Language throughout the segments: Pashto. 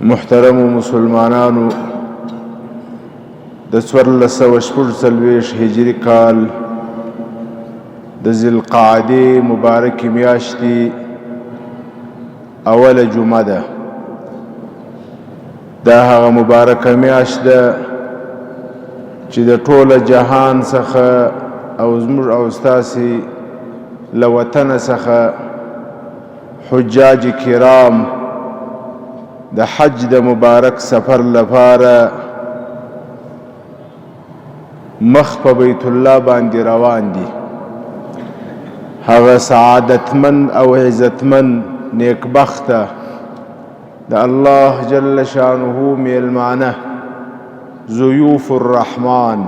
محترم مسلمانانو د 1440 هجری کال د ذوالقعدې مبارک میاشتې اوله جمعه ده. دا هغه مبارکه میاشت ده چې د ټوله جهان څخه او زموږ او ستاسې له وطنه څخه حجاج کرام د حج د مبارک سفر لپاره مخ په بیت الله باندې روان دي. هغه سعادتمن او عزتمن نیکبخته د الله جل شانه میلمانه ضیوف الرحمن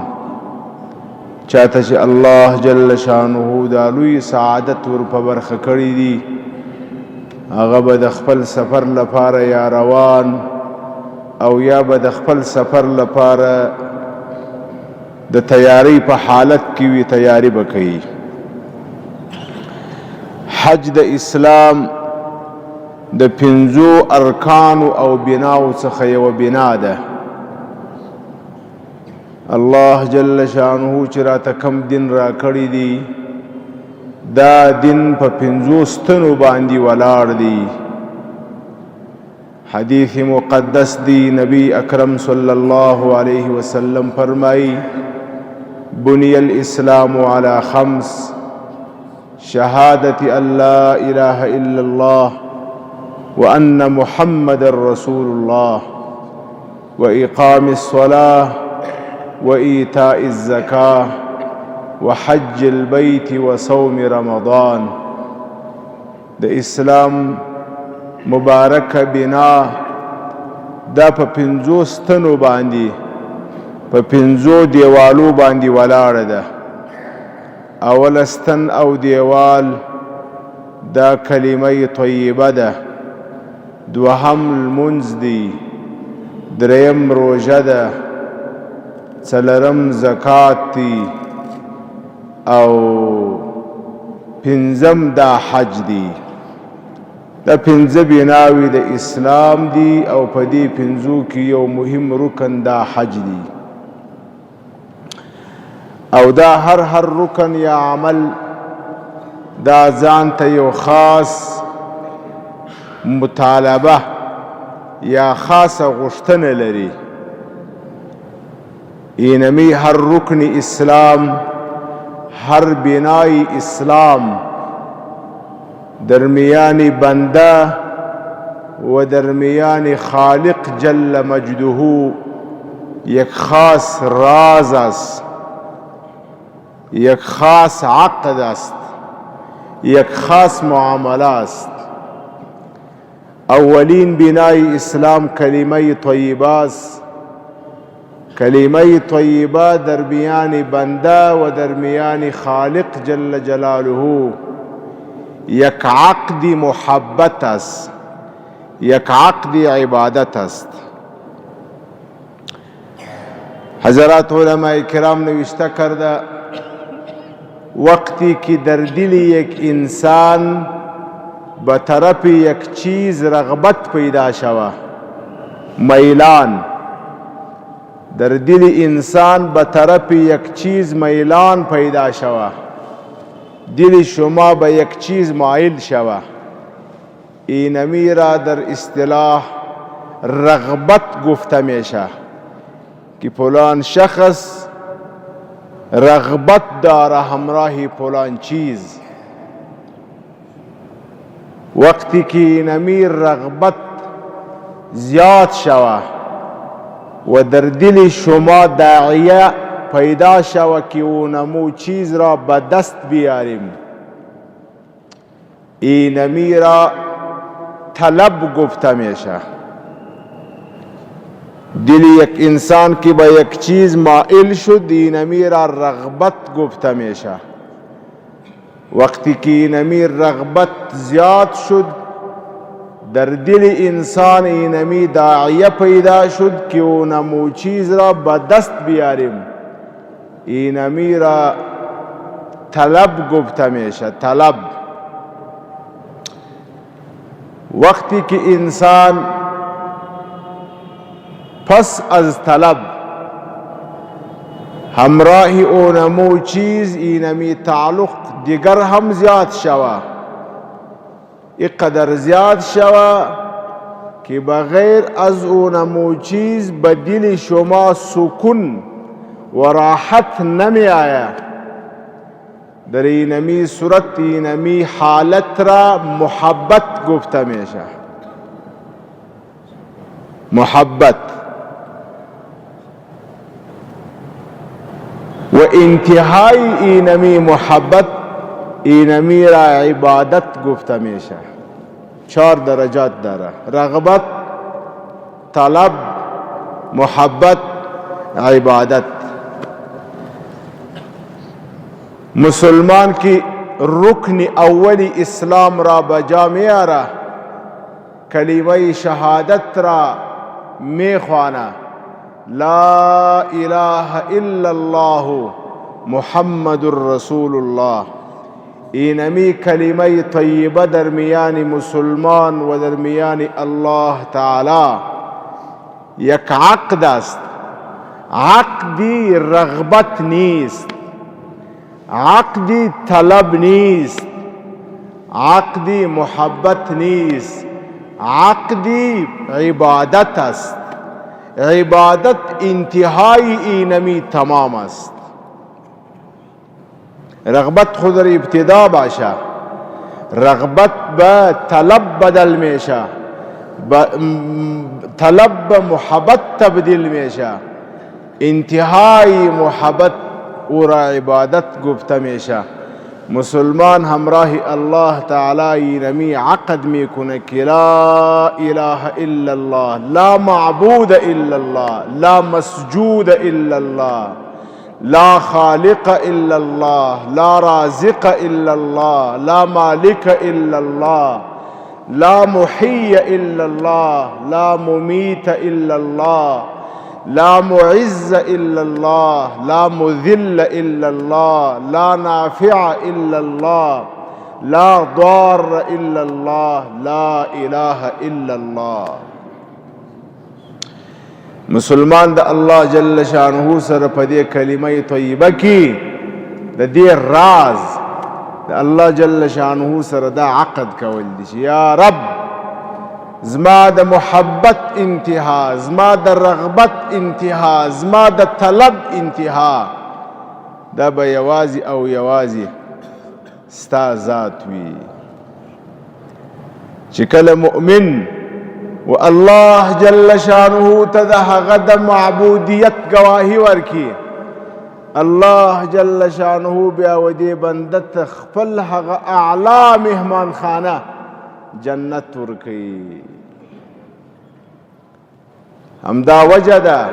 چاته چې الله جل شانه دا لوی سعادت ور په برخه کړی دي، هغه به د خپل سفر لپاره یا روان او یا به د خپل سفر لپاره د تیاری په حالت کې وي، تیاری به کوي. حج د اسلام د 5 ارکانو او بناو څخه یو بنا ده. الله جل شانه چې راته کم دین را کړی دی، دا دین په 5 ستنو باندې ولاړ دی. حدیث مقدس دی، نبی اکرم صلی الله علیه وسلم فرمائی: بنی الاسلام علی 5: شهادت ان لا اله الا الله وان محمد رسول الله واقام الصلاه وإيتاء الزكاة وحج البيت وصوم رمضان. د اسلام مبارک بنا دا په 5 ستنو باندې په 5 دیوالو باندې ولاړه ده. اول ستن او دیوال دا کلمه طیبه ده، دوهم المنز دی، دریم روژه ده، څلرم زکات دی او 5م دا حج دی. دا 5 بناوی د اسلام دی او په دې 5 کې یو مهم رکن دا حج دی. او دا هر رکن یا عمل دا ځان ته یو خاص مطالبه یا خاصه غوښتنه لري. اینمی هر رکن اسلام، هر بنای اسلام درمیان بنده و درمیان خالق جل مجده یک خاص راز است، یک خاص عقد است، یک خاص معامله است. اولین بنای اسلام کلمه طیبه است. کلمه طیبه درمیان بنده و درمیان خالق جل جلاله یک عقد محبت است، یک عقد عبادت است. حضرات علماء کرام نوشته کرده وقتی که در دل یک انسان به طرف یک چیز رغبت پیدا شوه، میلان در دل انسان به طرف یک چیز میلان پیدا شوه، دل شما به یک چیز مایل شوه، اینمی را در اصطلاح رغبت گفته میشه که فلان شخص رغبت داره همراه فلان چیز. وقتی که اینمی رغبت زیاد شوه و در دل شما داعیه پیدا شوه که اونمو چیز را به دست بیاریم، اینمی را طلب گفته میشه. دل یک انسان که به یک چیز مائل شد، اینمی را رغبت گفته میشه. وقتی که اینمی رغبت زیاد شد در دل انسان، اینمی داعیه پیدا شد که اونمو چیز را به دست بیاریم، اینمی را طلب گفته میشه. طلب وقتی که انسان پس از طلب همراهی اونمو چیز اینمی تعلق دیگر هم زیاد شوه، اینقدر زیاد شوه که بغیر از اونمو چیز به دل شما سکون و راحت نمی آید. در اینمی صورت اینمی حالت را محبت گفته میشه. محبت و انتهای اینمی محبت اینمی را عبادت گفته میشه. 4 درجات داره: رغبت، طلب، محبت، عبادت. مسلمان کی رکن اولی اسلام را بجا میاره، کلمه شهادت را میخوانه: لا اله الا الله محمد رسول الله. اینمی کلمه طیبه در میان مسلمان و در میان الله تعالی یک عقد است. عقدی رغبت نیست، عقدی طلب نیست، عقدی محبت نیست، عقدی عبادت است. عبادت انتهای اینمی تمام است. رغبت خود در ابتدا باشه، رغبت به طلب بدل میشه، طلب به محبت تبدیل میشه، انتهای محبت او را عبادت گفته میشه. مسلمان همراه الله تعالی اینمی عقد میکنه که لا اله الا الله، لا معبود الا الله، لا مسجود الا الله، لا خالق الا الله، لا رازق الا الله، لا مالك الا الله، لا محيي الا الله، لا مميت الا الله، لا معز الا الله، لا مذل الا الله، لا نافع الا الله، لا ضار الا الله، لا اله الا الله. مسلمان د الله جل شانه سره په دې کلمه طیبه کې د دې راز د الله جل شانه سره دا عقد کول دي. یا رب زما د محبت انتها، زما د رغبت انتها، زما د طلب انتها دا به یوازې او یوازې ستا ذات وي. چې کله مؤمن و الله جل شانه ته د هغه د معبودیت گواهی ورکي، الله جل شانه بیا و دې بنده ته خپل هغه اعلی مهمان خانه جنت ورکي. همدا وجه ده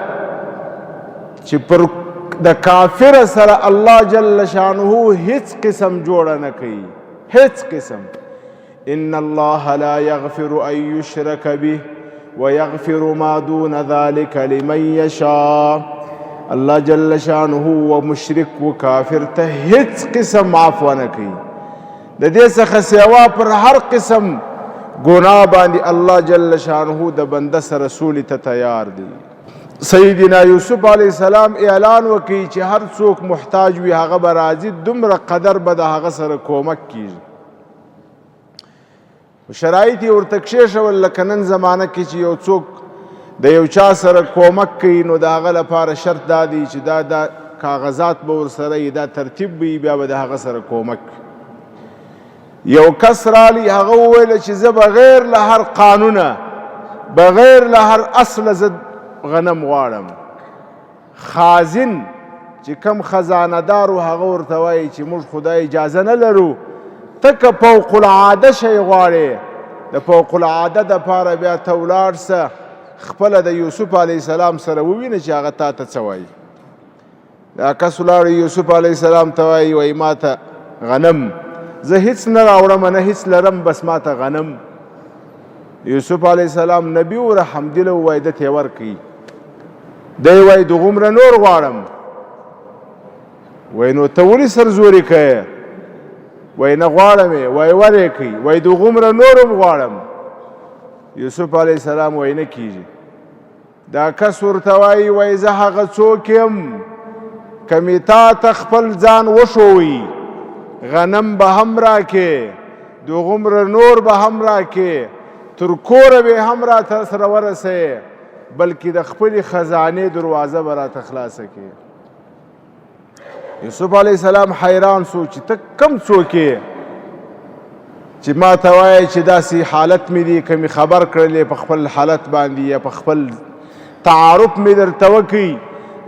چې پر د کافر سره الله جل شانه هیڅ قسم جوړه نه کوي، هیڅ قسم. ان الله لا يغفر ان يشرك به ويغفر ما دون ذلك لمن يشاء. الله جل شانه و مشرک و کافر ته هیڅ قسم عفو نه کوي. د دې څخه سوا پر هر قسم گناه باندې الله جل شانه د بنده سره سولې ته تیار دی. سیدنا یوسف علیه السلام اعلان وکړي چې هر څوک محتاج وي هغه به راځي، دومره قدر به د هغه سره کومک کیږي. شرایط یې ورته کښېښول لکه نن زمانه کې چې یو څوک د یو چا سره کومک کوي نو د هغه لپاره شرط دا دی چې دا کاغذات به ورسره وي، دا ترتیب به وي، بیا به د هغه سره کومک. یو کس رالی هغه وویل چې زه بغیر له هر قانونه، بغیر له هر اصله زه غنم غواړم. خازن چې کم خزانهدار و هغه ورته وایي چې موږ خدای اجازه نه لرو، ته که فوق العاده شی غواړې د فوق العاده دپاره بیا ته ولاړ سه، خپله د یوسف علیه السلام سره ووینه چې هغه تا ته څه وایي. دا کس ولاړ یوسف علیه السلام ته وایي وایي ما ته غنم، زه هیڅ نه راوړم، نه هیڅ لرم، بس ما ته غنم. یوسف علیه السلام نبی و رحمدله ووایي ده ته یې ورکوي. دی وایي دغومره نور غواړم. وایي نو ته ولې سرزوري کوې؟ وایي نه غواړم یې. وایي ولې کوي؟ وایي دغومره نور هم غواړم. یوسف علیه السلام وایي نه کېږي. دا کس ورته وایي وایي زه هغه څوک یم که مې تا ته خپل ځان وښوي غنم به هم راکې دوغومره نور به هم راکې تر کوره به هم راته سره ورسوې بلکې د خپلې خزانې دروازه به راته خلاصه کړې یوسف علیه السلام حیران سو چې ته کم څوک یې چې ما ته وایې چې داسې حالت مې دی که مې خبر کړلې په خپل حالت باندې یا په خپل تعارف مې درته وکړي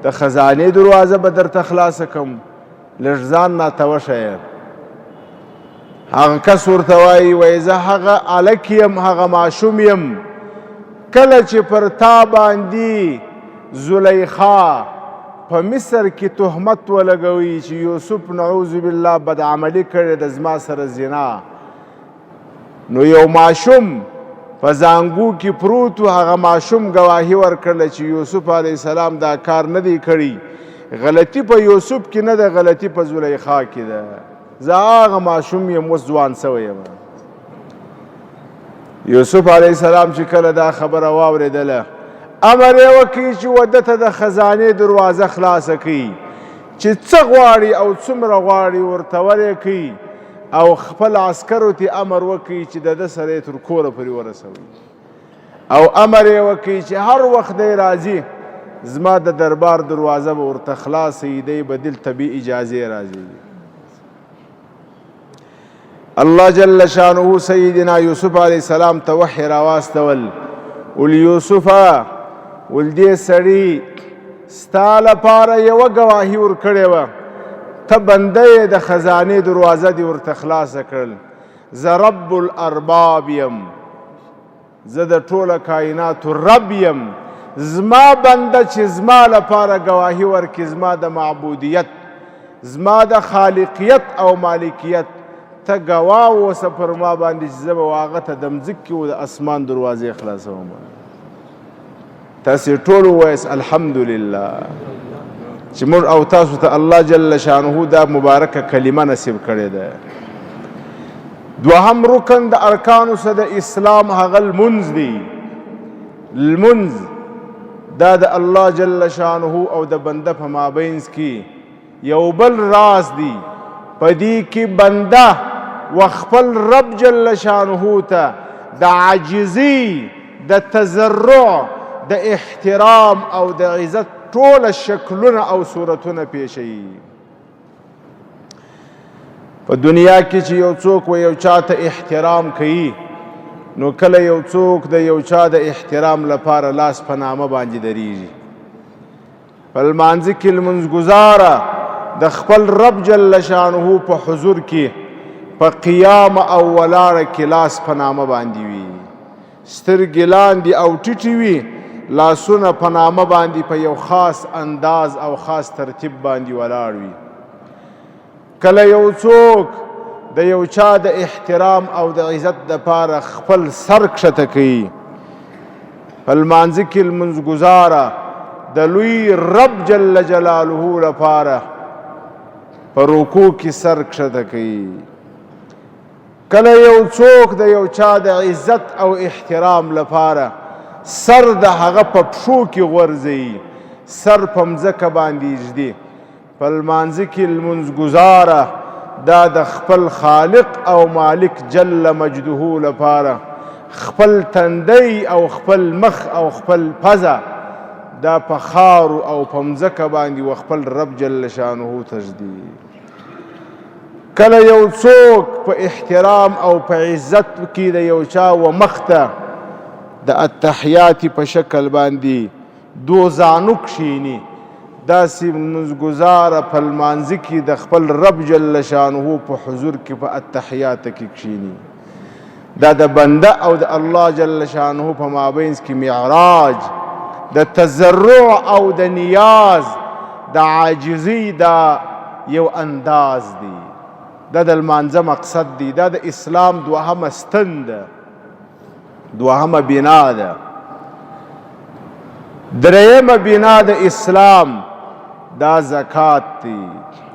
د خزانې دروازه به درته خلاصه کړم لږ ځان ناتوشه یم هغه کس ورته وایي وایي زه هغه هلک یم هغه ماشوم یم کله چې پر تا باندې زلیخا په مصر کې تهمت ولګوي چې یوسف نعوذ بالله بدعملي کړې د زما سره زنا نو یو ماشوم په زانګو کې پروت و هغه ماشوم ګواهي ورکړله چې یوسف علیه السلام دا کار نه دی کړی غلطي په یوسف کې نه ده غلطي په زلیخا کې ده زه هغه ماشوم یم اوس ځوان سوی یم یوسف علیه السلام چې کله دا خبره واورېدله امر یې وکړي چې وده ته د خزانې دروازه خلاصه کړي چې څه غواړي او څومره غواړي ورته ورې کړي او خپل عسکرو ته امر وکړي چې د ده سره یې تر کوره پورې ورسوي او امر یې وکړي چې هر وخت دی راځي زما د دربار دروازه به ورته خلاصوي دی به دلته بې اجازې راځي الله جل شانه سیدنا یوسف علیه السلام ته وحی راواستول ول یوسفه ول دې سړي ستا لپاره یوه ګواهي ورکړې وه ته بنده یې د خزانې دروازه دې ورته خلاصه کړل زه رب الارباب یم زه د ټوله کائناتو رب یم زما بنده چې زما لپاره ګواهي ورکړي زما د معبودیت زما د خالقیت او مالکیت ته ګواه اوسه پر ما باندې چې زه به هغه ته د مځکې و د اسمان دروازې خلاصوم تاسې ټول ووایاست الحمدلله چې موږ او تاسو ته الله جل شانه دا مبارکه کلمه نصیب کړې ده دوهم رکن د ارکانو څخه د اسلام هغه لمونځ دی لمونځ دا د الله جل شانه او د بنده په مابینځ کې یو بل راز دی په دې کې بنده وخپل رب جل شانه ته د عاجزي د تضرع د احترام او د عزت ټول شکلونه او صورتونه پیښوي په دنیا کې چې یو څوک و یو چا ته احترام کوي نو کله یو څوک د یو چا د احترام لپاره لاس په نامه باندې دریږي په لمانځه کې لمونځ ګزاره د خپل رب جل شانه په حضور کې په قیام او ولاړه کې لاس په نامه باندې وي سترګې لاندې او ټیټې وي لاسونه په نامه باندې په یو خاص انداز او خاص ترتیب باندې ولاړ وي کله یو څوک د یو چا د احترام او د عزت دپاره خپل سر کښته کوي په لمانځه کې لمونځ ګزاره د لوی رب جل جلاله لپاره په رکوع کې سر کښته کوي کله یو څوک د یو چا د عزت او احترام لپاره سر د هغه په پښو کې غورځوي سر په مځکه باندې ږدي په لمانځه کې لمونځ ګزاره دا د خپل خالق او مالک جل مجده لپاره خپل تندی او خپل مخ او خپل پزه دا په خارو او په مځکه باندې و خپل رب جل شانه ته ږدي کله یو څوک په احترام او په عزت کې د یو چا و مخته د التحیات په شکل باندې دو زانو کښیني داسې لمونځګزاره په لمانځه کې د خپل رب جل شانه په حضور کې په التحیات کې کښیني دا د بنده او د الله جل شانه په مابینځ کې معراج د تضرع او د نیاز د عاجزي دا یو انداز دی دا د لمانځه مقصد دی دا د اسلام دوهمه ستن ده دوهمه بنا ده درېیمه بنا د اسلام دا زکات دی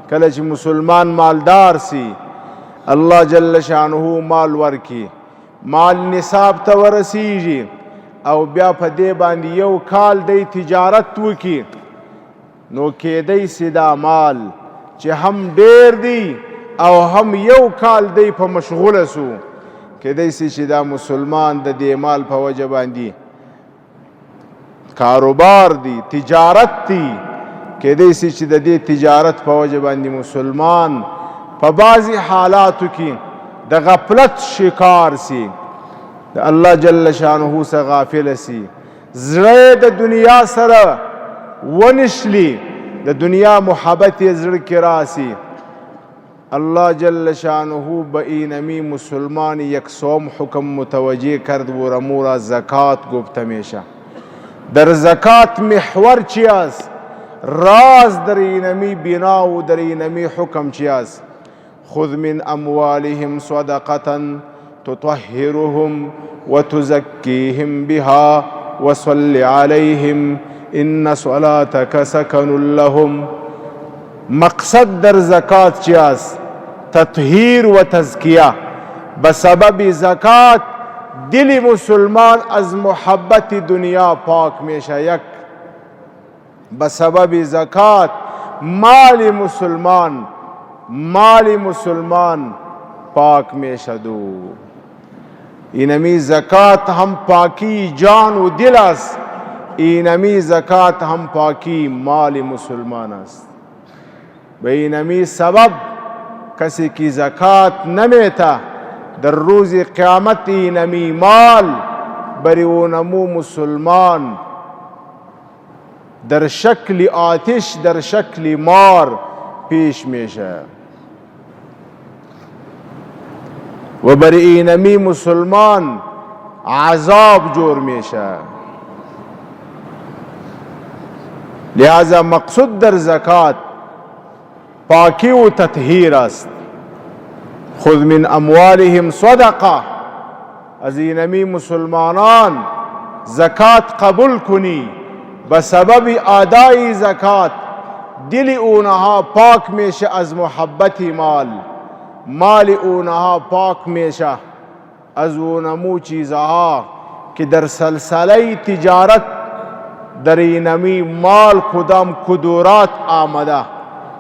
کله چې مسلمان مالدار سي الله جل شانه مال ورکي مال نصاب ته ورسیږي او بیا په دې باندې یو کال دی تجارت وکړي نو کېدی سي دا مال چې هم ډېر دی او هم یو کال دی په مشغوله سو کېدی سي چې دا مسلمان د دې مال په وجه باندې کاروبار دی تجارت دی کېدی سي چې د دې تجارت په وجه باندې مسلمان په بعضې حالاتو کې د غفلت شکار سي د الله جل شانه څخه غافل سي زړه د دنیا سره ونشلی د دنیا محبت یې زړه کې راسي الله جل شانه به اینمی مسلمان یکسوم حکم متوجه کرد و رمورا زکات گفت همیشه در زکات محور چی است راز در اینمی بنا و در اینمی حکم چی است خذ من اموالهم صدقة تطهرهم وتزكيهم بها وصل عليهم ان صلاتك سكن لهم مقصد در زکات چی است تطهیر و تزکیه بسبب زکات دل مسلمان از محبت دنیا پاک میشه یک بسبب زکات مال مسلمان پاک میشه دو اینمی زکات هم پاکی جان و دل است اینمی زکات هم پاکی مال مسلمان است به اینمی سبب کسی کی زکات نمیتا در روز قیامت اینمی مال بری اونمو مسلمان در شکل آتش در شکل مار پیش میشه و بر اینمی مسلمان عذاب جور میشه لہذا مقصود در زکات پاکی و تطهیر است خذ من اموالهم صدقه از اینمی مسلمانان زکات قبول کنی بسبب ادای زکات دل اونها پاک میشه از محبت مال اونها پاک میشه از اونمو چیزها که در سلسله تجارت در اینمی مال کدام کدورات آمده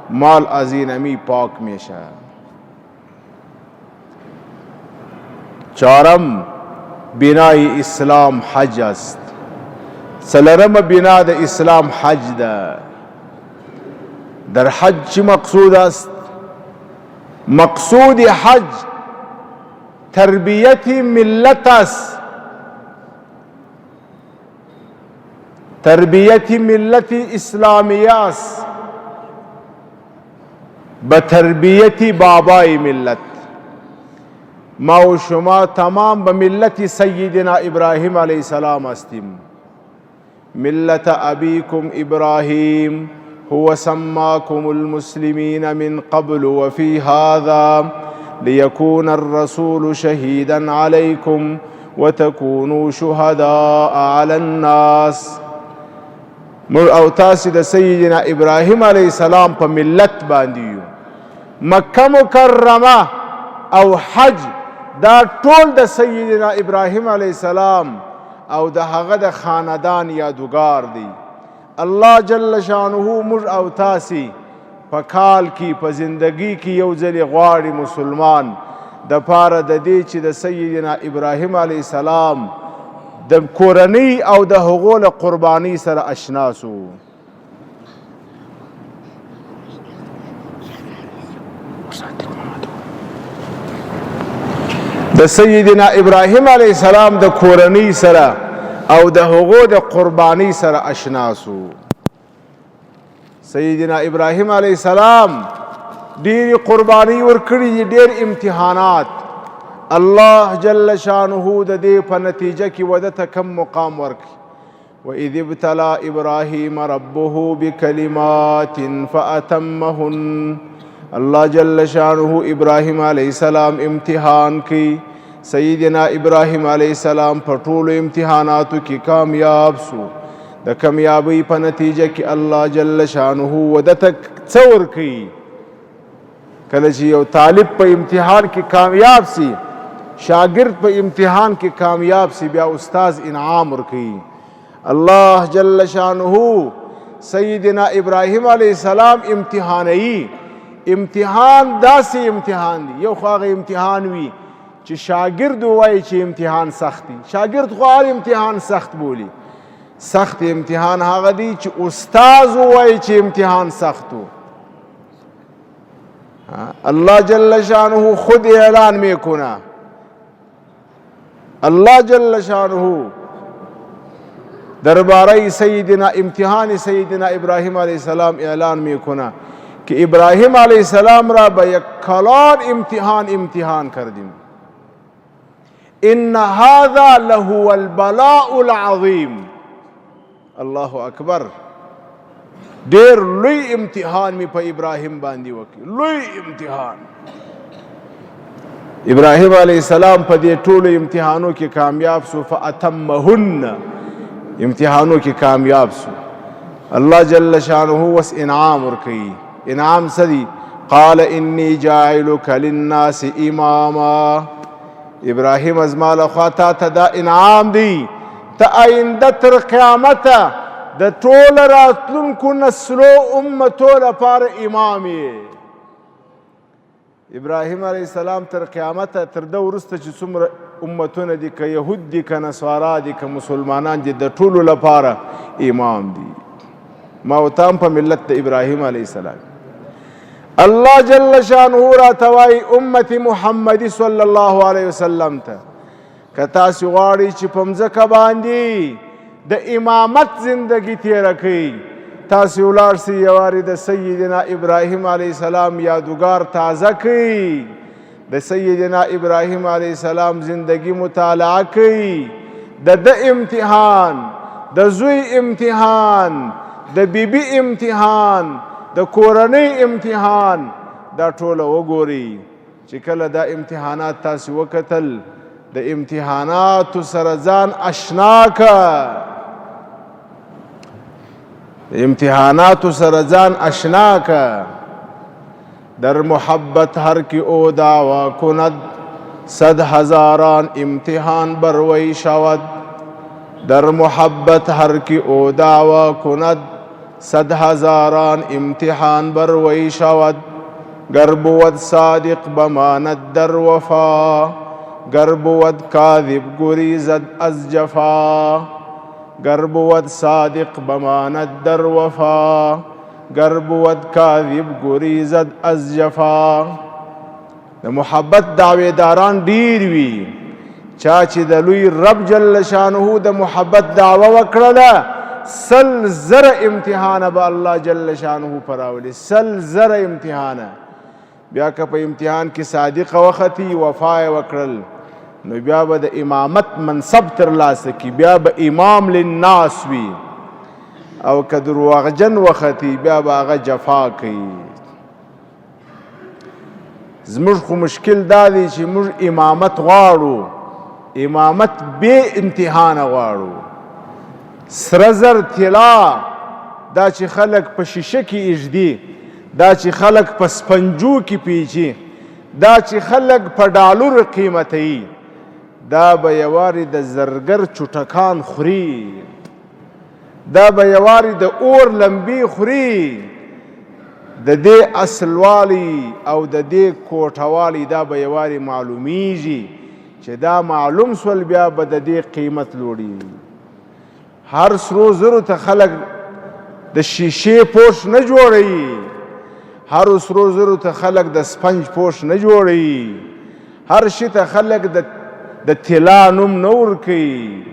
مال از اینمی پاک میشه چهارم بنای اسلام حج است سلرم بنا د اسلام حج ده در حج چی مقصود است مقصود حج تربیت ملت است تربیت ملت اسلامیه است به تربیت بابای ملت ما و شما تمام به ملت سیدنا ابراهیم علیه السلام هستیم ملت ابیکم ابراهیم هو سماكم المسلمين من قبل وفي هذا ليكون الرسول شهيدا عليكم وتكونوا شهداء على الناس او تاسو د سیدنا ابراهیم علیه السلام په ملت باندې مکه مکرمه او حج دا ټول د سیدنا ابراهیم علیه السلام او د هغه د خاندان یادګار دی الله جل شانه موږ او تاسې په کال کې په زندگی کې یو ځلې غواړي مسلمان د پاره د دې چې د سیدنا ابراهیم علیه السلام د کورنۍ او د هغو له قربانۍ سره اشنا سو د سیدنا ابراهیم علیه السلام د کورنۍ سره او د هغو د قربانی سره اشنا سو سیدنا ابراهیم علیه السلام ډېر قربانی ورکړي ډېر امتحانات الله جل شانه د دې په نتیجه کې ودته کم مقام ورکړي وإذ ابتلى إبراهيم ربه بكلمات فأتمهن الله جل شانه ابراهیم علیه السلام امتحان کی سیدنا ابراهیم علیه السلام په ټولو امتحاناتو کې کامیاب سو د کامیابی په نتیجه کې الله جل شانه ودته څه ورکوي کله چې یو طالب په امتحان کې کامیاب سي شاگرد په امتحان کې کامیاب سی بیا استاز انعام ورکوي. الله جل شانه سیدنا ابراهیم علیه السلام امتحانوي. امتحان داسې امتحان دی، یو خو هغه امتحان وي چې شاگرد ووایي چې امتحان سخت دی. شاگرد خو هر امتحان سخت بولي. سخت امتحان هغه دی چې استاز ووایي چې امتحان سخت و. الله جل شانه خود اعلان میکنه. الله جل شانه درباره سیدنا امتحان سیدنا ابراهیم علیه السلام اعلان میکنه که ابراهیم علیه السلام را به یک کلان امتحان کردیم. ان هذا لهو البلاء العظیم. الله اکبر. ډیر لوی امتحان می په ابراهیم باندې وکړ، لوی امتحان. ابراهیم علیه السلام په دې ټولو امتحانو کې کامیاب سو. فاتمهن، امتحانوں کی کامیاب سو. اللہ جل شانہ وس انعام ورکی. انعام سدی قال انی جاعلک للناس اماما. ابراہیم ازمال خواتا تا دا انعام دی تا آئندہ تر قیامت دا طول راتلن کو نسلو امتو لپار امامی. ابراہیم علیہ السلام تر قیامت تر دو رست چی سمر امتونه دي که یهود دي که نصارا دي که مسلمانان دي د ټولو لپاره امام دي. ما وتام په ملت د ابراهیم علیه السلام. الله جل شانه راته وایي امت محمدي صلی الله علیه وسلم ته که تاسې غواړئ چې په مځکه باندې د امامت زندگی تیره کړئ، تاسې ولاړ سئ یو وارې د سیدنا ابراهیم علیه السلام یادګار تازه کړئ، د سیدنا ابراهیم علیه السلام زندگی مطالعه کړئ، د امتحان، د زوی امتحان، د بیبي امتحان، د کورنۍ امتحان، دا ټوله وګورئ چې کله دا امتحانات تاسې وکتل د امتحاناتو سره ځان اشنا که، د امتحاناتو سره ځان اشنا که. در محبت هر کی او دعوا کند 100,000 امتحان بروی شود. در محبت هر کی او دعوا کند 100,000 امتحان بروی شود. گر بود صادق بماند در وفا، گر بود کاذب گریزد از جفا. گر بود صادق بماند در وفا، گر بود کاذب گریزد از جفا. د محبت دعویداران ډیر وي، چا چې د لوی رب جل شانه د محبت دعوه وکړله 100,000 امتحانه به الله جل شانه پراولي. 100,000 امتحانه. بیا که په امتحان کې صادق وختي وفا یې وکړل نو بیا به د امامت منصب ترلاسه کړي، بیا به امام للناس وي. او که درواغجن وختي بیا به هغه جفا کوي. زموږ خو مشکل دا دی چې موږ امامت غواړو، امامت بې امتحانه غواړو. سره زر طلا دا چې خلک په شیشه کې ایږدي، دا چې خلک په سپنجو کې پیچي، دا چې خلک په ډالر قیمتوي، دا به یوارې د زرګر چټکان خوري، دا به یوارې د اور لمبې خوري. د دې اصلوالی او د دې کوټوالی دا به یوارې معلومیږي چې دا معلوم سول بیا به د دې قیمت لوړي. هر سرو زرو ته خلک د شیشې پوش نه جوړوي، هر سرو زرو ته خلک د سپنج پوش نه جوړوي، هر شي ته خلک د طلا نوم نه ورکوي.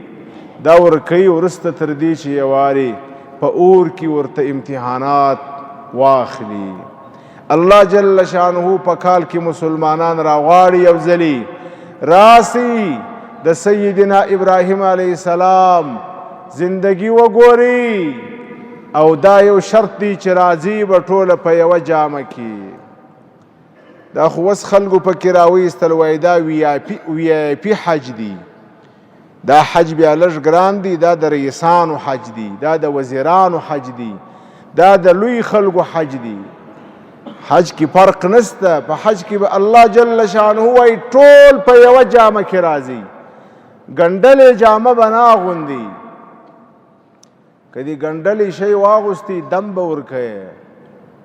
دا ورکوي وروسته تر دې چې یوارې په اور کې ورته امتحانات واخلي. الله جل شانه په کال کې مسلمانان راغواړي یو ځلې راسي د سیدنا ابراهیم علیه السلام زندگی وګوري، او دا یو شرط دی چې راځي به ټوله په یوه جامه کې. دا خو اوس خلکو پکې راویستل وایي دا وی آی پي حج دی، دا حج بیا لږ ګران دی، دا د رئیسانو حج دی، دا د وزیرانو حج دی، دا د لوی خلکو حج دی. حج کې فرق نشته. په حج کې به الله جل شانه وایي ټول په یوه جامه کې راځي، ګنډلې جامه به نه اغوندي. که دې ګنډلې شی واغوستي دم به ورکوي،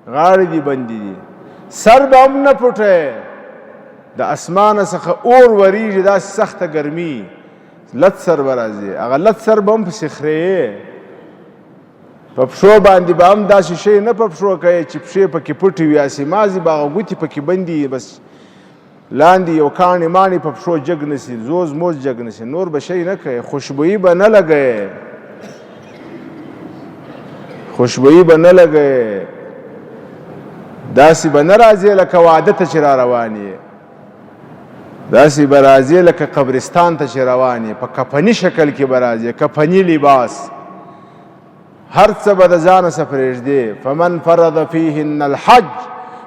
غاړې دې بندې دي، سر به هم نه پټوي. د اسمانه څخه اور وریږي، داسې سخته ګرمي، لت سر به راځي، هغه لت سر به هم پسې خرېې. په پښو باندې به هم داسې شی نه په پښو کوي چې پښې پکې پټې وي، هسې مازې به هغه ګوتې پکې بندي، بس لاندې یو کاڼې ماڼې په پښو جګ نسي، زوز موز جګ نسي، نور به شی نه کوي. خوشبویي به نه لګوي، خوشبویي به نه لګوي، داسې به نه راځي لکه واده ته چې را روان یې، داسې به راځي لکه قبرستان ته چې روان یې، په کفني شکل کې به راځي، کفني لباس، هر څه به د ځانه څه پرېږدي. فمن فرض فیهن الحج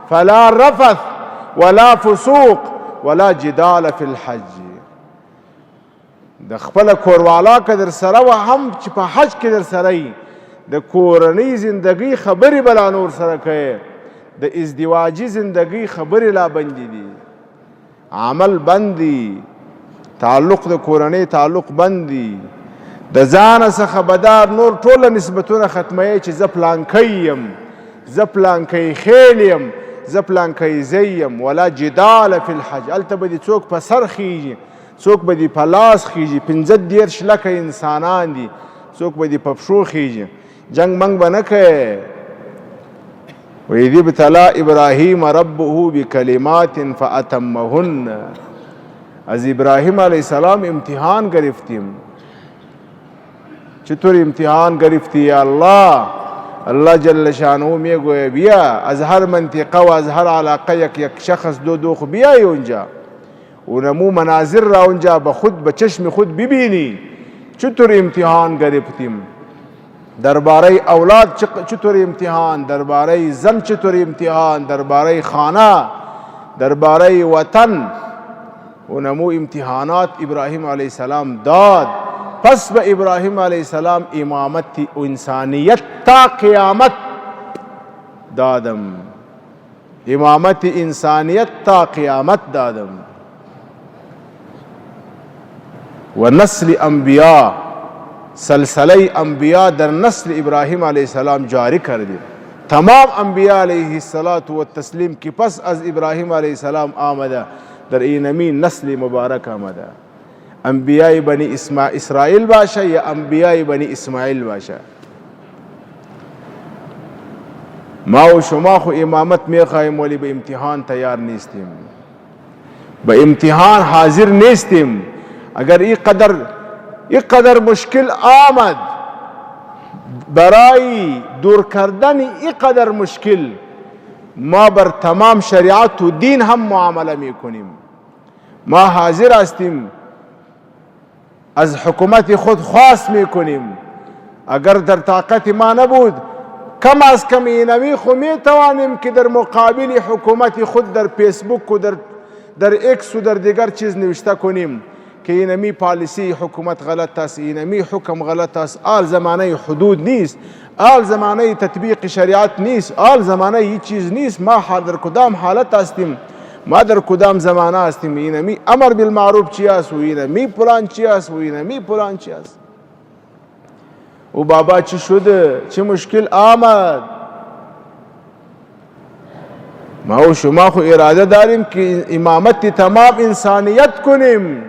فلا رفث ولا فسوق ولا جدال فی الحج. د خپله کوروالا که در سره وه هم چې په حج کې در سره یي، د کورنۍ زندګۍ خبرې به لا نور سره کوي، د ازدواجي زندګۍ خبرې لا بندې دي، عمل بند دي، تعلق د کورنۍ تعلق بند دي. د ځانه څخه بدار نور ټوله نسبتونه ختموي چې زه پلانکی یم، زه پلانکی خیل یم، زه پلانکی زی یم. ولا جدال فی الحج. هلته به دې څوک په سر خیږي، څوک به دې په لاس خیږي، 15 لکه انسانان دي، څوک به دې په پښو خیږي، جنگ منگ به نه کوي. وَإِذِ ابْتَلَىٰ إِبْرَاهِيمَ رَبُّهُ بِكَلِمَاتٍ فَأَتَمَّهُنَّ. از ابراهیم علیه السلام امتحان گرفتیم. چطور امتحان گرفتی یا الله؟ الله جل شانه میگوید بیا از هر منطقه و از هر علاقه یک شخص دو خو بیایی اونجا، اونمو مناظر را اونجا به چشم خود ببینی. چطور امتحان گرفتیم؟ درباره اولاد چطور امتحان، درباره زن چطور امتحان، درباره خانه، درباره وطن، اونمو امتحانات ابراهیم علیه السلام داد. پس به ابراهیم علیه السلام امامت انسانیت تا قیامت دادم، امامت انسانیت تا قیامت دادم. و نسل انبیاء، سلسله انبیاء در نسل ابراهیم علیه السلام جاری کردیم. تمام انبیاء علیه السلام که پس از ابراهیم علیه السلام آمده در اینمی نسل مبارک آمده. انبیاء بنی اسرائیل باشه یا انبیاء بنی اسماعیل باشه. ما و شما خو امامت میخواهیم ولی به امتحان تیار نیستیم، به امتحان حاضر نیستیم. اگر این قدر مشکل آمد برای دور کردن این قدر مشکل، ما بر تمام شریعت و دین هم معامله میکنیم. ما حاضر هستیم از حکومت خود خواست میکنیم. اگر در طاقت ما نبود، کم از کم اینمی خو میتوانیم که در مقابل حکومت خود در فیسبوک و در اکس و در دیگر چیز نوشته کنیم که اینمی پالیسی حکومت غلط است، اینمی حکم غلط است. آل زمانه حدود نیست، آل زمانه تطبیق شریعت نیست، آل زمانه هیچ چیز نیست. ما در کدام حالت هستیم، ما در کدام زمانه هستیم. اینمی امر بالمعروف چی است و اینمی پلان چی است و اینمی پلان چی است. و بابا چی شده، چه مشکل آمد؟ ما و شما خو اراده داریم که امامت تمام انسانیت کنیم.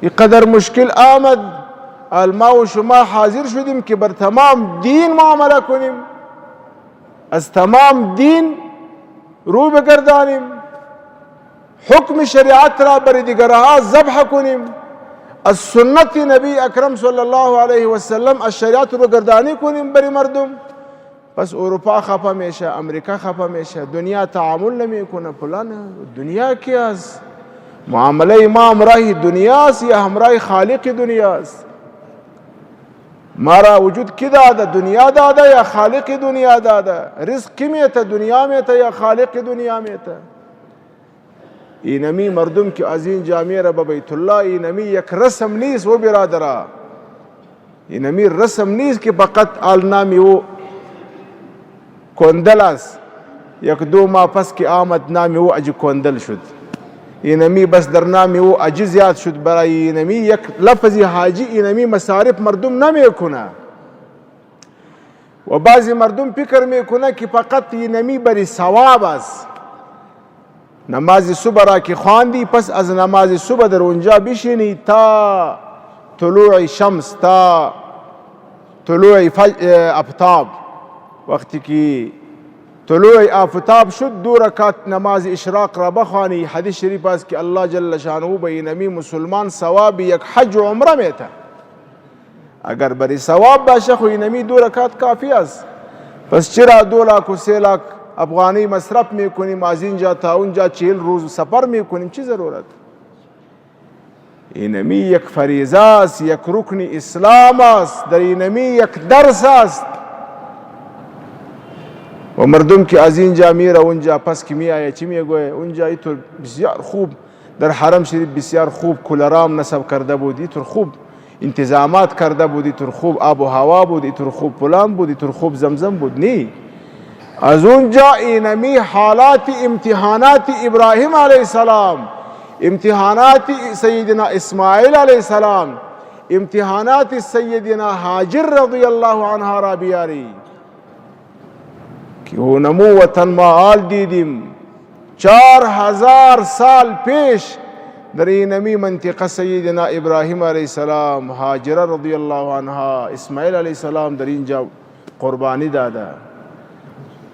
این قدر مشکل آمد، ما و شما حاضر شدیم که بر تمام دین معامله کنیم، از تمام دین رو بگردانیم، حکم شریعت را بر دیگرها ذبح کنیم، از سنت نبی اکرم صلی الله علیه و سلم از شریعت رو گردانی کنیم بر مردم. پس اروپا خفه میشه، امریکا خفه میشه، دنیا تعامل نمیکنه. فلان دنیا کی است؟ معامله ما همراه دنیاست یا همراه خالق دنیاست؟ ما را وجود کی داده؟ دنیا داده یا خالق دنیا داده؟ رزق کی میته؟ دنیا میته یا خالق دنیا میته؟ اینمی مردم که از این جامعه را به بیت الله، اینمی یک رسم نیست و برادرها، اینمی رسم نیست که فقط آل نامی و کندل است. یک دو ماه پس که آمد نام او اجی کندل شد. اینمی بس در نام او اجی زیاد شد. برای اینمی یک لفظی حاجی اینمی مصارف مردم نمیکنه و بعضی مردم فکر میکنه که فقط اینمی بری ثواب است. نماز صبح را که خواندی پس از نماز صبح در اونجا بشینی تا طلوع شمس، تا طلوع آفتاب. وقتی که طلوع آفتاب شد 2 رکعت نماز اشراق را بخوانی. حدیث شریف است که الله جل شانه به اینمی مسلمان ثواب یک حج و عمره میده. اگر بری ثواب باشه خو اینمی 2 رکعت کافی است. پس چرا 2 لاک و 3 لاک افغانی مصرف میکنیم، از اینجا تا اونجا 40 روز سفر میکنیم؟ چی ضرورت؟ اینمی یک فریضه است، یک رکن اسلام است، در اینمی یک درس است. و مردم که از اینجا میره اونجا پس که میآیه چی میگوه؟ اونجا اینطور بسیار خوب در حرم شریف بسیار خوب کولرام نصب کرده بود، اینطور خوب انتظامات کرده بود، اینطور خوب آب و هوا بود، اینطور خوب پلان بود، اینطور خوب زمزم بود. نی، از اونجا اینمی حالات امتحانات ابراهیم علیه السلام، امتحانات سیدنا اسماعیل علیه السلام، امتحانات سیدنا هاجر رضی الله عنها را بیاری که اونمو وطن معال دیدیم 4000 سال پیش در اینمی منطقه سیدنا ابراهیم علیه السلام، هاجر رضی الله عنها، اسماعیل علیه السلام در اینجا قربانی داده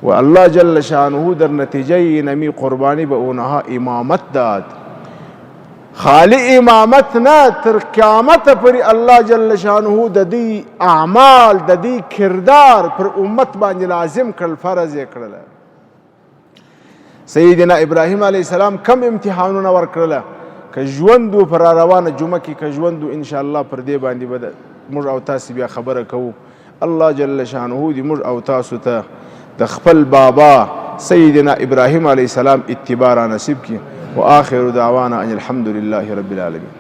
و الله جل شانه در نتیجه اینمی قربانی به اونها امامت داد. خالی امامت نه، تر قیامت پر الله جل شانه د دې اعمال د دې کردار پر امت باندې لازم کړل، فرض یې کړل. سیدنا ابراهیم علیه السلام کم امتحانونه ورکړل. که ژوندو پر روانه جمعه کې که ژوندو ان شاء الله پر دې باندې به موږ او تاسو بیا خبره کوو. الله جل شانه دې موږ او تاسو ته د خپل بابا سیدنا ابراهیم علیه السلام اتباع را نصیب کړي. وآخر دعوانا ان الحمد لله رب العالمين.